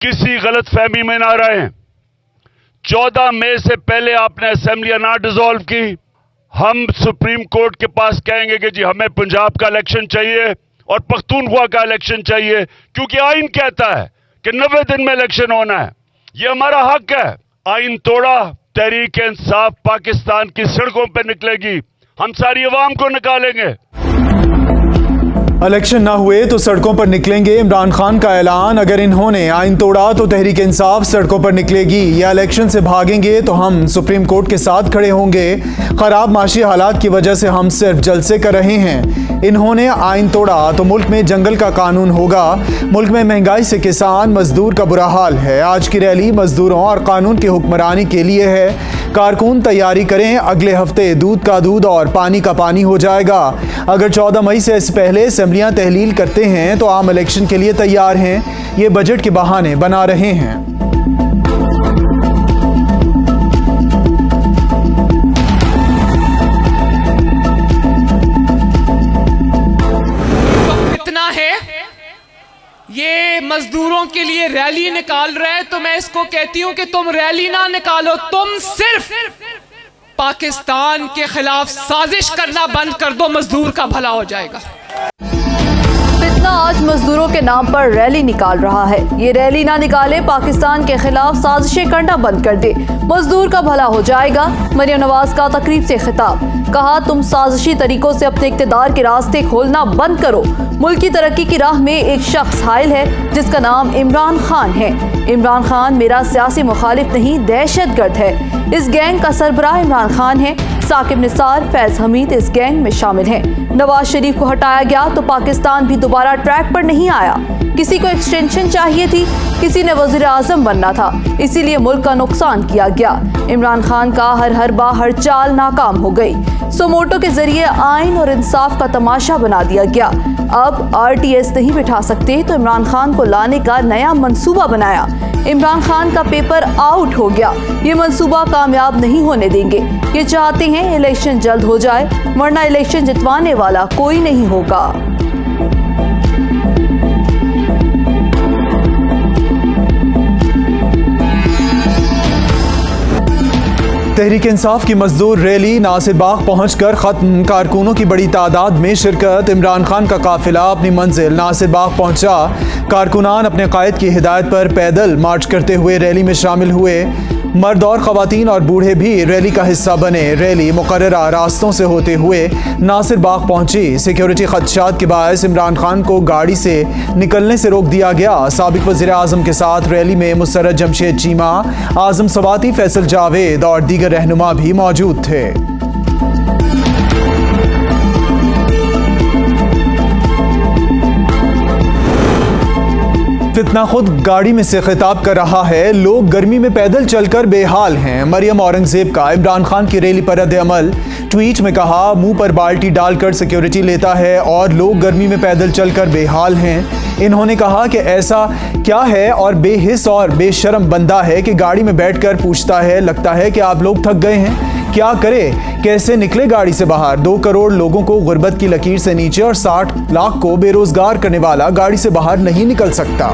किसी गलत फहमी में ना रहें। 14 मई से पहले आपने असेंबलियां ना डिसॉल्व की, हम सुप्रीम कोर्ट के पास कहेंगे कि जी हमें पंजाब का इलेक्शन चाहिए और पख्तूनख्वा का इलेक्शन चाहिए, क्योंकि आइन कहता है कि 90 दिन में इलेक्शन होना है। ये हमारा हक है। आइन तोड़ा, तहरीक इंसाफ पाकिस्तान की सड़कों पर निकलेगी, हम सारी अवाम को निकालेंगे। इलेक्शन ना हुए तो सड़कों पर निकलेंगे, इमरान खान का ऐलान। अगर इन्होंने आइन तोड़ा तो तहरीक इंसाफ सड़कों पर निकलेगी, या इलेक्शन से भागेंगे तो हम सुप्रीम कोर्ट के साथ खड़े होंगे। खराब माशी हालात की वजह से हम सिर्फ जलसे कर रहे हैं। इन्होंने आइन तोड़ा तो मुल्क में जंगल का कानून होगा। मुल्क में महंगाई से किसान मजदूर का बुरा हाल है। आज की रैली मजदूरों और कानून की हुक्मरानी के लिए है। कारकुन तैयारी करें, अगले हफ्ते दूध का दूध और पानी का पानी हो जाएगा। अगर 14 मई से इससे पहले असेंबलियां तहलील करते हैं तो आम इलेक्शन के लिए तैयार हैं। ये बजट के बहाने बना रहे हैं। इतना है, ये मजदूरों के लिए रैली निकाल रहे हैं, तो मैं इसको कहती हूं कि तुम रैली ना निकालो, तुम सिर्फ पाकिस्तान के खिलाफ साजिश करना बंद कर दो, मजदूर का भला हो जाएगा। फितना आज मजदूरों के नाम पर रैली निकाल रहा है। ये रैली ना निकाले, पाकिस्तान के खिलाफ साजिशें करना बंद कर दे, मजदूर का भला हो जाएगा। मरियम नवाज का तकरीब से खिताब, कहा तुम साजिशी तरीकों से अपने इक्तिदार के रास्ते खोलना बंद करो। मुल्क की तरक्की की राह में एक शख्स हाइल है जिसका नाम इमरान खान है। इमरान खान मेरा सियासी मुखालिफ नहीं, दहशतगर्द है। इस गैंग का सरबराह इमरान खान है। साकिब निसार, फैज हमीद इस गैंग में शामिल हैं। नवाज शरीफ को हटाया गया तो पाकिस्तान भी दोबारा ट्रैक पर नहीं आया। किसी को एक्सटेंशन चाहिए थी, किसी ने वजीर आजम बनना था, इसीलिए मुल्क का नुकसान किया गया। इमरान खान का हर बार चाल नाकाम हो गई। सोमोटो के जरिए आइन और इंसाफ का तमाशा बना दिया गया। अब RTS नहीं बिठा सकते तो इमरान खान को लाने का नया मंसूबा बनाया। इमरान खान का पेपर आउट हो गया। ये मंसूबा कामयाब नहीं होने देंगे। ये चाहते हैं इलेक्शन जल्द हो जाए, वरना इलेक्शन जितवाने वाला कोई नहीं होगा। तहरीक इंसाफ की मजदूर रैली नासिर बाग पहुंचकर खत्म। कारकुनों की बड़ी तादाद में शिरकत। इमरान खान का काफिला अपनी मंजिल नासिर बाग पहुंचा। कारकुनान अपने कायद की हिदायत पर पैदल मार्च करते हुए रैली में शामिल हुए। मर्द और ख़वातीन और बूढ़े भी रैली का हिस्सा बने। रैली मुकर्ररा रास्तों से होते हुए नासिर बाग पहुंची। सिक्योरिटी खदशात के बायस इमरान खान को गाड़ी से निकलने से रोक दिया गया। साबिक वज़ीर आज़म के साथ रैली में मुसर्रत जमशेद चीमा, आज़म सवाती, फैसल जावेद और दीगर रहनुमा भी मौजूद थे। फितना खुद गाड़ी में से खिताब कर रहा है। लोग गर्मी में पैदल चलकर बेहाल हैं। मरियम औरंगजेब का इमरान खान की रैली पर रद्द अमल। ट्वीट में कहा मुंह पर बाल्टी डालकर सिक्योरिटी लेता है और लोग गर्मी में पैदल चलकर बेहाल हैं। इन्होंने कहा कि ऐसा क्या है और बेहिस और बेशर्म बंदा है कि गाड़ी में बैठकर पूछता है लगता है कि आप लोग थक गए हैं, क्या करे, कैसे निकले गाड़ी से बाहर। 2 करोड़ लोगों को गुर्बत की लकीर से नीचे और 60 लाख को बेरोजगार करने वाला गाड़ी से बाहर नहीं निकल सकता।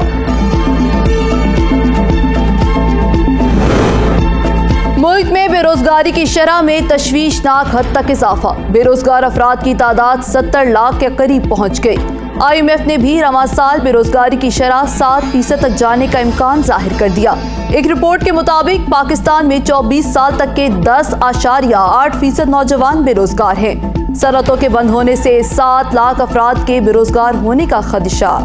मुल्क में बेरोजगारी की शरह में तशवीशनाक हद तक इजाफा। बेरोजगार अफराद की तादाद 70 लाख के करीब पहुंच गई। IMF ने भी रवां साल बेरोजगारी की शरह 7% तक जाने का इम्कान जाहिर कर दिया। एक रिपोर्ट के मुताबिक पाकिस्तान में 24 साल तक के 10.8% नौजवान बेरोजगार हैं। सनअतों के बंद होने से 7 लाख अफराद के बेरोजगार होने का खदशा।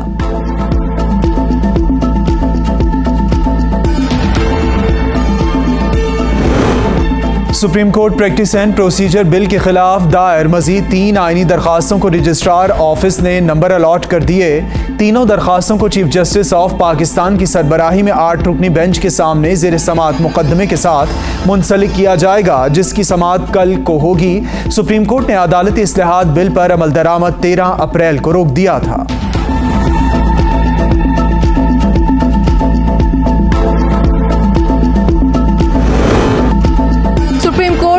Supreme Court practice and procedure bill के खिलाफ दायर मजीद 3 आईनी दरखास्तों को रजिस्ट्रार ऑफिस ने नंबर अलॉट कर दिए। तीनों दरखास्तों को चीफ जस्टिस ऑफ पाकिस्तान की सरबराही में 8 रुकनी बेंच के सामने ज़ेर समाअत मुकदमे के साथ मुंसलिक किया जाएगा, जिसकी समाअत कल को होगी। सुप्रीम कोर्ट ने अदालती इस्लाहात बिल पर अमल दरामद 13 अप्रैल को रोक दिया था।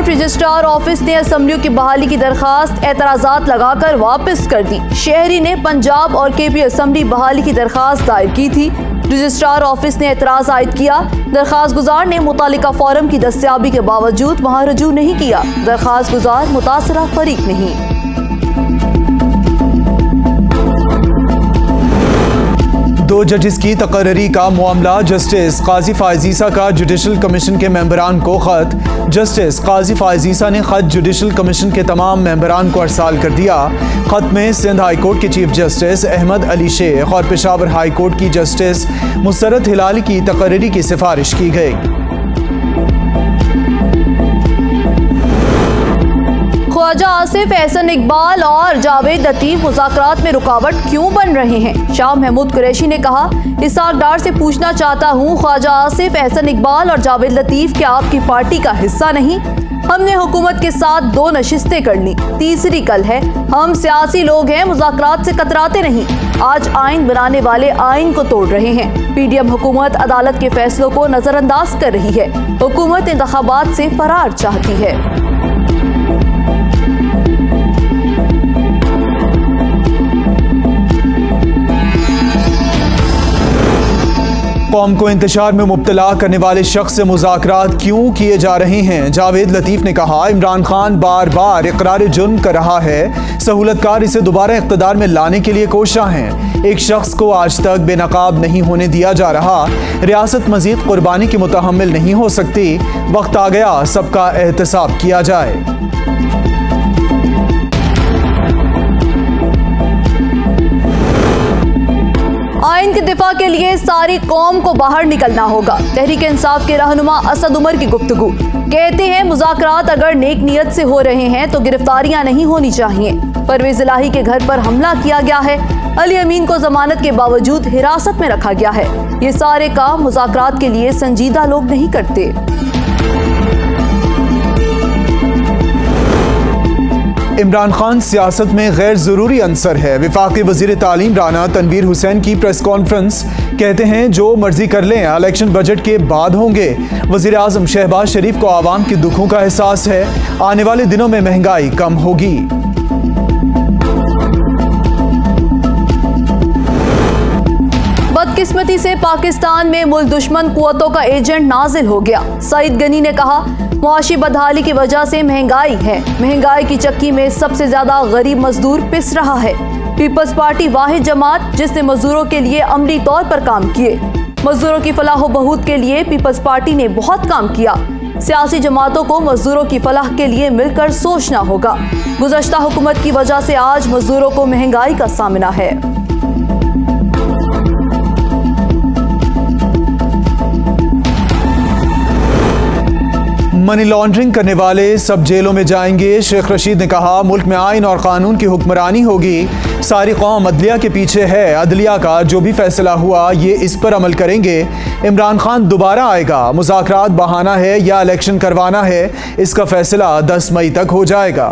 रजिस्ट्रार ऑफिस ने असेंबलियों की बहाली की दरखास्त एतराजात लगाकर वापस कर दी। शहरी ने पंजाब और KP असेंबली बहाली की दरखास्त दायर की थी। रजिस्ट्रार ऑफिस ने एतराज आयद किया। दरखास्त गुजार ने मुतालिका फॉर्म की दस्तयाबी के बावजूद वहां रजू नहीं किया। दरखास्त गुजार मुतासरा फरीक नहीं। दो जजेस की तकर्री का मामला। जस्टिस काजी फायजीसा का जुडिशल कमीशन के मेंबरान को खत। जस्टिस काजी फायजीसा ने खत जुडिशल कमीशन के तमाम मेंबरान को अरसाल कर दिया। खत में सिंध हाई कोर्ट के चीफ जस्टिस अहमद अली शेख और पेशावर हाई कोर्ट की जस्टिस मुसरत हिलाली की तकर्री की सिफारिश की गई। ख्वाजा आसिफ, एहसन इकबाल और जावेद लतीफ मुज़ाकरात में रुकावट क्यों बन रहे हैं? शाह महमूद कुरैशी ने कहा, इसाक डार से पूछना चाहता हूँ, ख्वाजा आसिफ, एहसन इकबाल और जावेद लतीफ क्या आपकी पार्टी का हिस्सा नहीं? हमने हुकूमत के साथ 2 नशिस्तें कर ली, तीसरी कल है। हम सियासी लोग हैं, मुज़ाकरात से कतराते नहीं। आज आइन बनाने वाले आइन को तोड़ रहे हैं। पीडीएम हुकूमत अदालत के फैसलों को नजरअंदाज कर रही है। हुकूमत इंतखाबात से फरार चाहती है। कौम को इंतशार में मुब्तला करने वाले शख्स से मुज़ाकरात क्यों किए जा रहे हैं? जावेद लतीफ़ ने कहा, इमरान खान बार बार इकरार जुर्म कर रहा है। सहूलतकार इसे दोबारा इक़्तिदार में लाने के लिए कोशा हैं। एक शख्स को आज तक बेनकाब नहीं होने दिया जा रहा। रियासत मज़ीद कुर्बानी की मुतहम्मिल नहीं हो सकती। वक्त आ गया सबका एहतसाब किया जाए। आइन के दिफा के लिए सारी कौम को बाहर निकलना होगा। तहरीक इंसाफ के रहनुमा असद उमर की गुफ्तगू। कहते हैं, मुज़ाकरात अगर नेक नियत से हो रहे हैं तो गिरफ्तारियां नहीं होनी चाहिए। परवेज इलाही के घर पर हमला किया गया है। अली अमीन को जमानत के बावजूद हिरासत में रखा गया है। ये सारे काम मुज़ाकरात के लिए संजीदा लोग नहीं करते। इमरान खान सियासत में गैर ज़रूरी अंसर है। वफाकी वज़ीर तालीम राना तनवीर हुसैन की प्रेस कॉन्फ्रेंस। कहते हैं, जो मर्जी कर लें, इलेक्शन बजट के बाद होंगे। वज़ीर आज़म शहबाज शरीफ को आवाम के दुखों का एहसास है। आने वाले दिनों में महंगाई कम होगी। बदकिस्मती से पाकिस्तान में मुल्क दुश्मन कुव्वतों का एजेंट नाजिल हो गया। सईद गनी ने कहा, मुआशी बदहाली की वजह से महंगाई है। महंगाई की चक्की में सबसे ज्यादा गरीब मजदूर पिस रहा है। पीपल्स पार्टी वाहिद जमात जिसने मजदूरों के लिए अमली तौर पर काम किए। मजदूरों की फलाह बहूद के लिए पीपल्स पार्टी ने बहुत काम किया। सियासी जमातों को मजदूरों की फलाह के लिए मिलकर सोचना होगा। गुज़श्ता हुकूमत की वजह से आज मजदूरों को महंगाई का सामना है। मनी लॉन्ड्रिंग करने वाले सब जेलों में जाएंगे। शेख रशीद ने कहा, मुल्क में आइन और कानून की हुक्मरानी होगी। सारी कौम अदलिया के पीछे है। अदलिया का जो भी फैसला हुआ ये इस पर अमल करेंगे। इमरान खान दोबारा आएगा। मुज़ाकरात बहाना है या इलेक्शन करवाना है, इसका फैसला 10 मई तक हो जाएगा।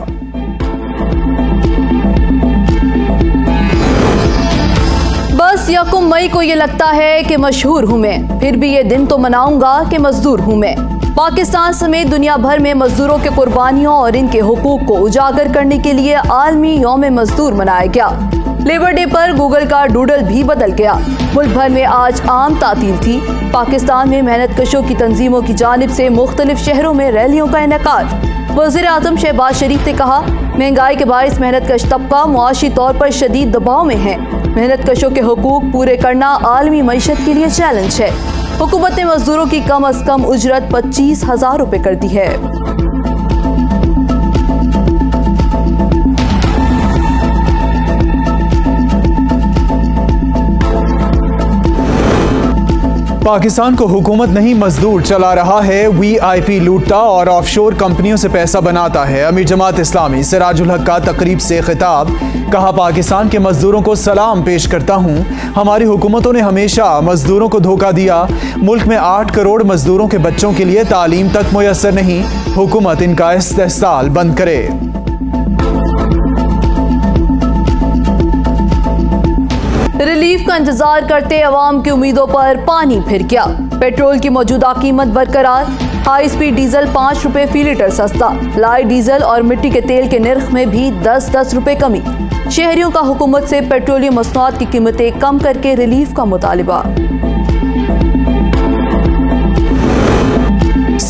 बस 1 मई को ये लगता है कि मशहूर हूं मैं, फिर भी ये दिन तो मनाऊंगा कि मजदूर हूं मैं। पाकिस्तान समेत दुनिया भर में मजदूरों के कुर्बानियों और इनके हुकूक को उजागर करने के लिए आलमी यौम मजदूर मनाया गया। लेबर डे पर गूगल का डूडल भी बदल गया। मुल्क भर में आज आम तातील थी। पाकिस्तान में मेहनत कशों की तंजीमों की जानिब से मुख्तलिफ शहरों में रैलियों का इनेकाद। वज़ीर आज़म शहबाज शरीफ ने कहा, महंगाई के बाइस मेहनत कश तबका मुआशी तौर पर शदीद दबाव में है। मेहनत कशों के हुकूक पूरे करना आलमी मईशत के लिए चैलेंज है। हुकूमत ने मजदूरों की कम अज कम उजरत 25,000 रुपए कर दी है। पाकिस्तान को हुकूमत नहीं मजदूर चला रहा है। वीआईपी लूटता और ऑफशोर कंपनियों से पैसा बनाता है। अमीर जमात इस्लामी सिराजुल हक का तकरीब से खिताब। कहा, पाकिस्तान के मजदूरों को सलाम पेश करता हूँ। हमारी हुकूमतों ने हमेशा मजदूरों को धोखा दिया। मुल्क में 8 करोड़ मजदूरों के बच्चों के लिए तालीम तक मुयस्सर नहीं। हुकूमत इनका इस्तेहसाल बंद करे। रिलीफ का इंतजार करते अवाम की उम्मीदों पर पानी फिर गया। पेट्रोल की मौजूदा कीमत बरकरार। हाई स्पीड डीजल 5 रुपए फी लीटर सस्ता। लाइट डीजल और मिट्टी के तेल के निर्ख में भी 10-10 रुपए कमी। शहरियों का हुकूमत से पेट्रोलियम मसनूआत की कीमतें कम करके रिलीफ का मुतालिबा।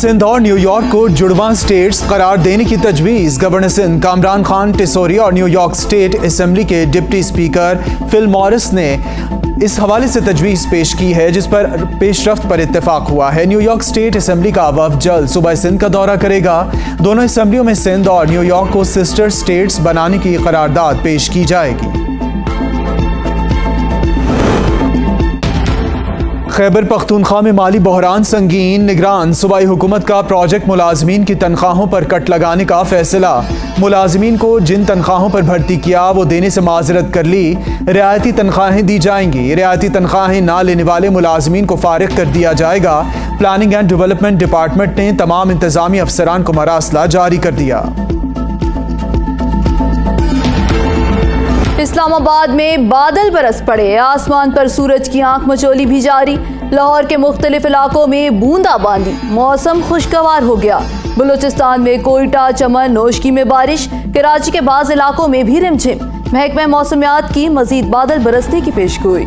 सिंध और न्यूयॉर्क को जुड़वां स्टेट्स करार देने की तजवीज़। गवर्नर सिंध कामरान खान टिसोरी और न्यूयॉर्क स्टेट असेंबली के डिप्टी स्पीकर फिल मॉरिस ने इस हवाले से तजवीज़ पेश की है, जिस पर पेशरफ्त पर इत्तेफाक हुआ है। न्यूयॉर्क स्टेट असेंबली का वफ़द जल्द सूबा सिंध का दौरा करेगा। दोनों असेंबलियों में सिंध और न्यूयॉर्क को सिस्टर स्टेट्स बनाने की करारदाद पेश की जाएगी। खैबर पख्तूनख्वा में माली बहरान संगीन, निगरान सूबाई हुकूमत का प्रोजेक्ट मुलाजमीन की तनख्वाहों पर कट लगाने का फैसला। मुलाजमीन को जिन तनख्वाहों पर भर्ती किया वो देने से माजरत कर ली। रियायती तनख्वाहें दी जाएंगी। रियायती तनख्वाहें ना लेने वाले मुलाजमीन को फारिग कर दिया जाएगा। प्लानिंग एंड डेवलपमेंट डिपार्टमेंट ने तमाम इंतजामी अफसरान को मरासला जारी कर दिया। इस्लामाबाद में बादल बरस पड़े, आसमान पर सूरज की आंख मचोली भी जारी। लाहौर के मुख्तलिफ इलाकों में बूंदाबांदी, मौसम खुशगवार हो गया। बलूचिस्तान में कोयटा, चमन, नोशकी में बारिश, कराची के बाज़ इलाकों में भी रिमझिम। महकमा मौसमियात की मजीद बादल बरसने की पेशगोई।